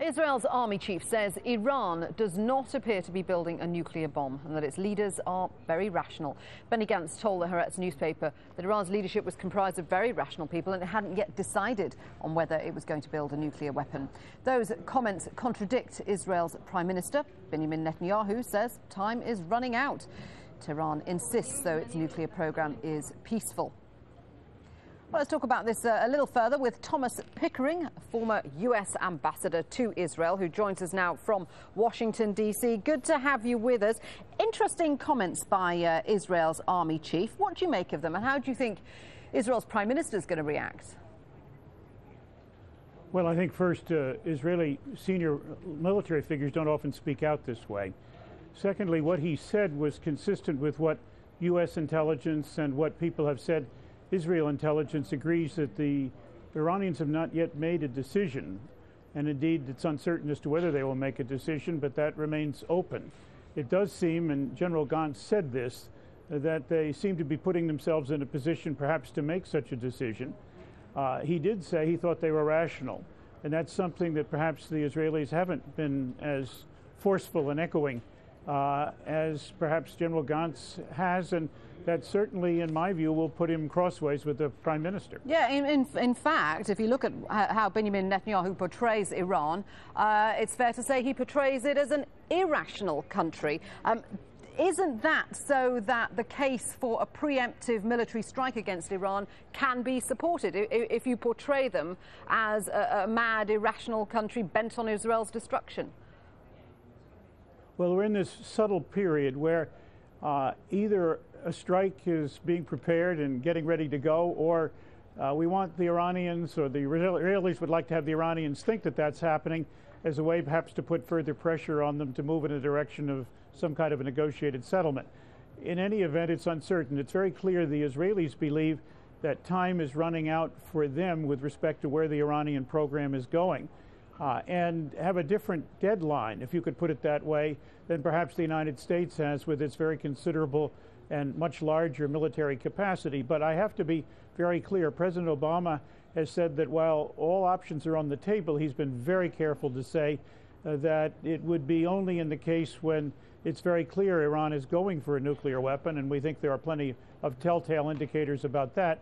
Israel's army chief says Iran does not appear to be building a nuclear bomb and that its leaders are very rational. Benny Gantz told the Haaretz newspaper that Iran's leadership was comprised of very rational people and it hadn't yet decided on whether it was going to build a nuclear weapon. Those comments contradict Israel's Prime Minister. Benjamin Netanyahu says time is running out. Tehran insists, though, its nuclear program is peaceful. Well, let's talk about this a little further with Thomas Pickering, former US ambassador to Israel, who joins us now from Washington, D.C. Good to have you with us. Interesting comments by Israel's army chief. What do you make of them, and how do you think Israel's prime minister is going to react? Well, I think first, Israeli senior military figures don't often speak out this way. Secondly, what he said was consistent with what U.S. intelligence and what people have said. Israel intelligence agrees that the Iranians have not yet made a decision, and indeed it's uncertain as to whether they will make a decision, but that remains open. It does seem, and General GANTZ said this, that they seem to be putting themselves in a position perhaps to make such a decision. He did say he thought they were rational, and that's something that perhaps the Israelis haven't been as forceful in echoing as perhaps General GANTZ has, and that certainly, in my view, will put him crossways with the Prime Minister. Yeah, in fact, if you look at how Benjamin Netanyahu portrays Iran, it's fair to say he portrays it as an irrational country. Isn't that so that the case for a preemptive military strike against Iran can be supported if you portray them as a mad, irrational country bent on Israel's destruction? Well, we're in this subtle period where either a strike is being prepared and getting ready to go, or we want the Iranians, or the Israelis would like to have the Iranians think that that's happening as a way perhaps to put further pressure on them to move in a direction of some kind of a negotiated settlement. In any event, it's uncertain. It's very clear the Israelis believe that time is running out for them with respect to where the Iranian program is going, and have a different deadline, if you could put it that way, than perhaps the United States has with its very considerable and much larger military capacity. But I have to be very clear. President Obama has said that while all options are on the table, he's been very careful to say that it would be only in the case when it's very clear Iran is going for a nuclear weapon, and we think there are plenty of telltale indicators about that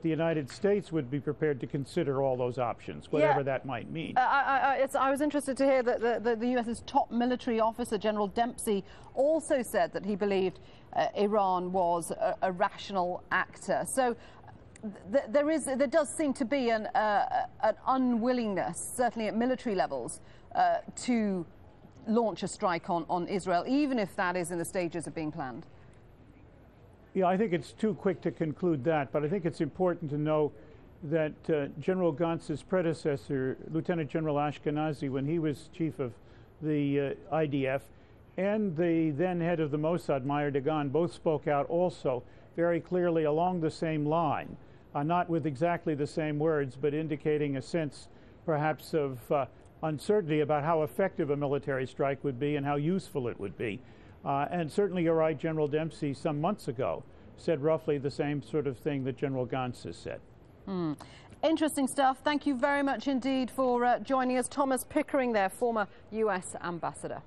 the United States would be prepared to consider all those options, whatever that might mean. I was interested to hear that the U.S.'s top military officer, General Dempsey, also said that he believed Iran was a rational actor. So there does seem to be an unwillingness, certainly at military levels, to launch a strike on Israel, even if that is in the stages of being planned. Yeah, I think it's too quick to conclude that, but I think it's important to know that General Gantz's predecessor, Lieutenant General Ashkenazi, when he was chief of the IDF, and the then head of the Mossad, Meir Dagan, both spoke out also very clearly along the same line, not with exactly the same words, but indicating a sense perhaps of uncertainty about how effective a military strike would be and how useful it would be. And certainly you're right, General Dempsey some months ago said roughly the same sort of thing that General GANTZ has said. Interesting stuff. Thank you very much indeed for joining us. Thomas Pickering there, former US ambassador.